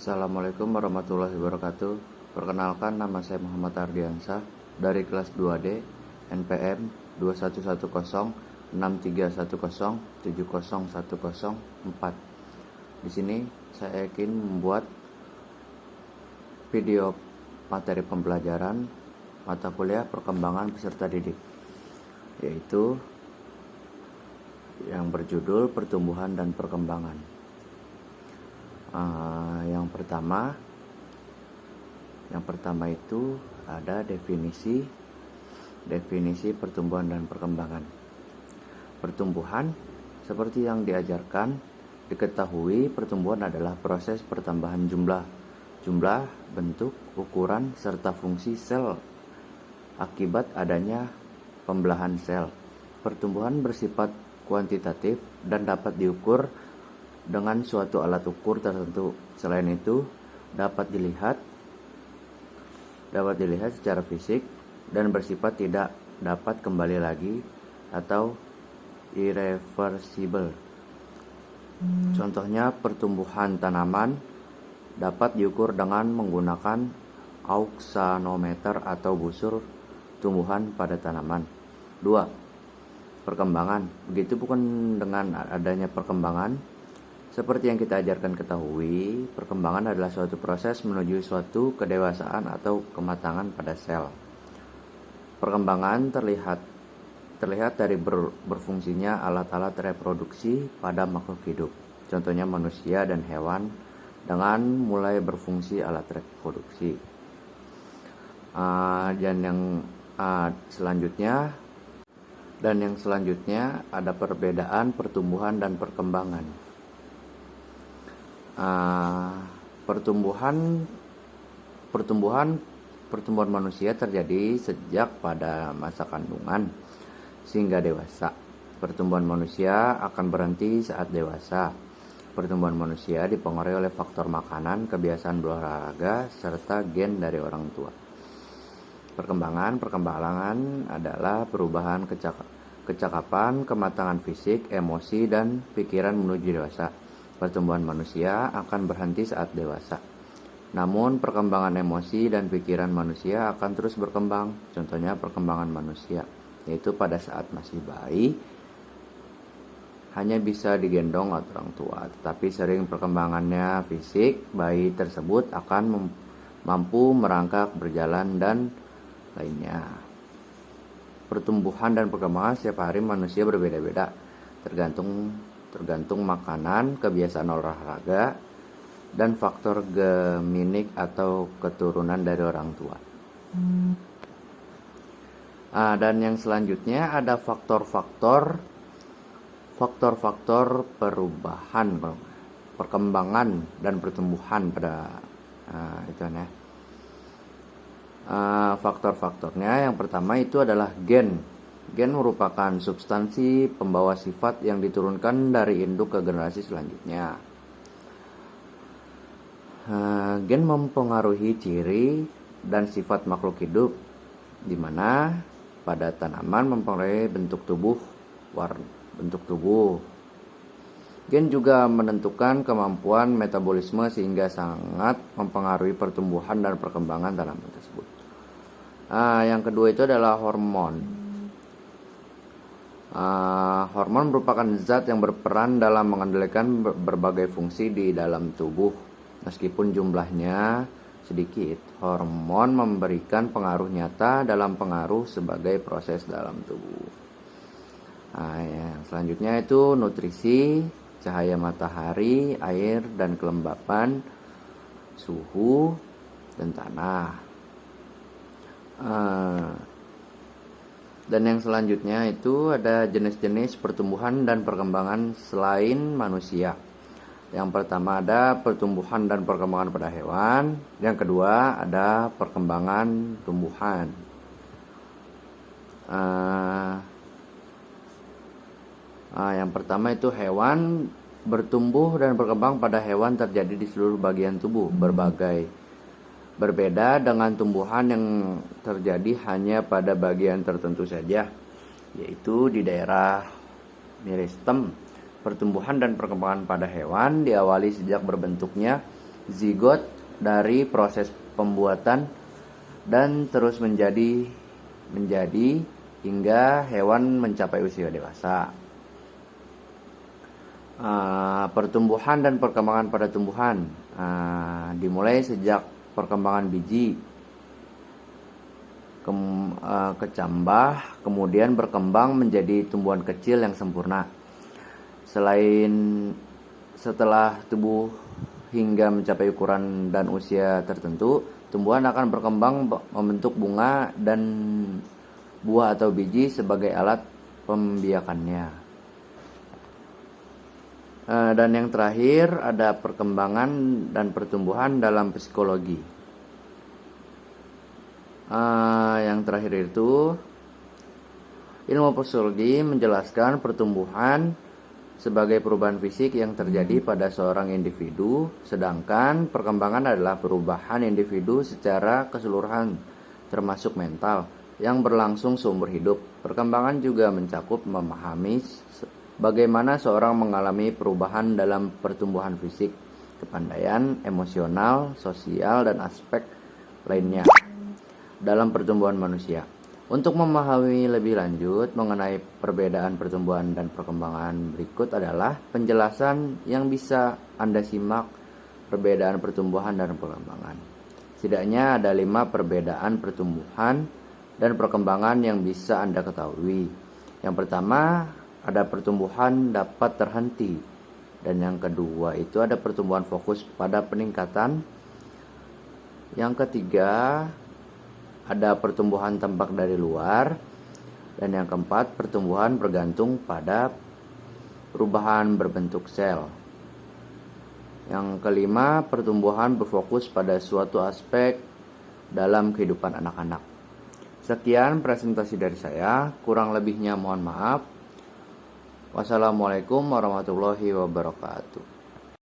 Assalamualaikum warahmatullahi wabarakatuh. Perkenalkan, nama saya Muhammad Ardiansah dari kelas 2D NPM 21106310701004. Di sini saya ingin membuat video materi pembelajaran mata kuliah perkembangan peserta didik, yaitu yang berjudul pertumbuhan dan perkembangan. Yang pertama itu ada definisi pertumbuhan dan perkembangan. Pertumbuhan, seperti yang diajarkan, diketahui pertumbuhan adalah proses pertambahan jumlah, bentuk, ukuran, serta fungsi sel akibat adanya pembelahan sel. Pertumbuhan bersifat kuantitatif dan dapat diukur dengan suatu alat ukur tertentu. Selain itu, dapat dilihat secara fisik dan bersifat tidak dapat kembali lagi atau irreversible. Contohnya, pertumbuhan tanaman dapat diukur dengan menggunakan auxanometer atau busur tumbuhan pada tanaman. 2. Perkembangan. Begitu bukan dengan adanya perkembangan. Seperti yang kita ajarkan ketahui, perkembangan adalah suatu proses menuju suatu kedewasaan atau kematangan pada sel. Perkembangan terlihat dari berfungsinya alat-alat reproduksi pada makhluk hidup. Contohnya manusia dan hewan dengan mulai berfungsi alat reproduksi. Dan yang selanjutnya ada perbedaan pertumbuhan dan perkembangan. Pertumbuhan manusia terjadi sejak pada masa kandungan sehingga dewasa. Pertumbuhan manusia akan berhenti saat dewasa. Pertumbuhan manusia dipengaruhi oleh faktor makanan, kebiasaan berolahraga, serta gen dari orang tua. Perkembangan adalah perubahan kecakapan, kematangan fisik, emosi, dan pikiran menuju dewasa. Pertumbuhan manusia akan berhenti saat dewasa. Namun, perkembangan emosi dan pikiran manusia akan terus berkembang. Contohnya perkembangan manusia, yaitu pada saat masih bayi, hanya bisa digendong oleh orang tua. Tetapi sering perkembangannya fisik, bayi tersebut akan mampu merangkak, berjalan, dan lainnya. Pertumbuhan dan perkembangan setiap hari manusia berbeda-beda, tergantung makanan, kebiasaan olahraga, dan faktor genetik atau keturunan dari orang tua. Dan yang selanjutnya ada faktor-faktor perubahan, perkembangan dan pertumbuhan pada faktor-faktornya. Yang pertama itu adalah gen. Gen merupakan substansi pembawa sifat yang diturunkan dari induk ke generasi selanjutnya. Gen mempengaruhi ciri dan sifat makhluk hidup, di mana pada tanaman mempengaruhi bentuk tubuh. Gen juga menentukan kemampuan metabolisme sehingga sangat mempengaruhi pertumbuhan dan perkembangan tanaman tersebut. Yang kedua itu adalah hormon. Hormon merupakan zat yang berperan dalam mengendalikan berbagai fungsi di dalam tubuh. Meskipun jumlahnya sedikit, hormon memberikan pengaruh nyata dalam pengaruh sebagai proses dalam tubuh. Yang selanjutnya itu nutrisi, cahaya matahari, air dan kelembapan, suhu, dan tanah. Dan yang selanjutnya itu ada jenis-jenis pertumbuhan dan perkembangan selain manusia. Yang pertama ada pertumbuhan dan perkembangan pada hewan. Yang kedua ada perkembangan tumbuhan. Yang pertama itu hewan. Bertumbuh dan berkembang pada hewan terjadi di seluruh bagian tubuh, berbeda dengan tumbuhan yang terjadi hanya pada bagian tertentu saja, yaitu di daerah meristem. Pertumbuhan dan perkembangan pada hewan diawali sejak berbentuknya zigot dari proses pembuatan dan terus menjadi hingga hewan mencapai usia dewasa. Pertumbuhan dan perkembangan pada tumbuhan dimulai sejak perkembangan biji kecambah, kemudian berkembang menjadi tumbuhan kecil yang sempurna. Setelah tubuh hingga mencapai ukuran dan usia tertentu, tumbuhan akan berkembang membentuk bunga dan buah atau biji sebagai alat pembiakannya. Dan yang terakhir ada perkembangan dan pertumbuhan dalam psikologi. Yang terakhir itu ilmu psikologi menjelaskan pertumbuhan sebagai perubahan fisik yang terjadi pada seorang individu, sedangkan perkembangan adalah perubahan individu secara keseluruhan termasuk mental yang berlangsung seumur hidup. Perkembangan juga mencakup memahami bagaimana seorang mengalami perubahan dalam pertumbuhan fisik, kepandaian, emosional, sosial, dan aspek lainnya dalam pertumbuhan manusia. Untuk memahami lebih lanjut mengenai perbedaan pertumbuhan dan perkembangan, berikut adalah penjelasan yang bisa Anda simak perbedaan pertumbuhan dan perkembangan. Setidaknya ada 5 perbedaan pertumbuhan dan perkembangan yang bisa Anda ketahui. Yang pertama, ada pertumbuhan dapat terhenti. Dan yang kedua itu ada pertumbuhan fokus pada peningkatan. Yang ketiga, ada pertumbuhan tampak dari luar. Dan yang keempat, pertumbuhan bergantung pada perubahan berbentuk sel. Yang kelima, pertumbuhan berfokus pada suatu aspek dalam kehidupan anak-anak. Sekian presentasi dari saya, kurang lebihnya mohon maaf. Wassalamualaikum warahmatullahi wabarakatuh.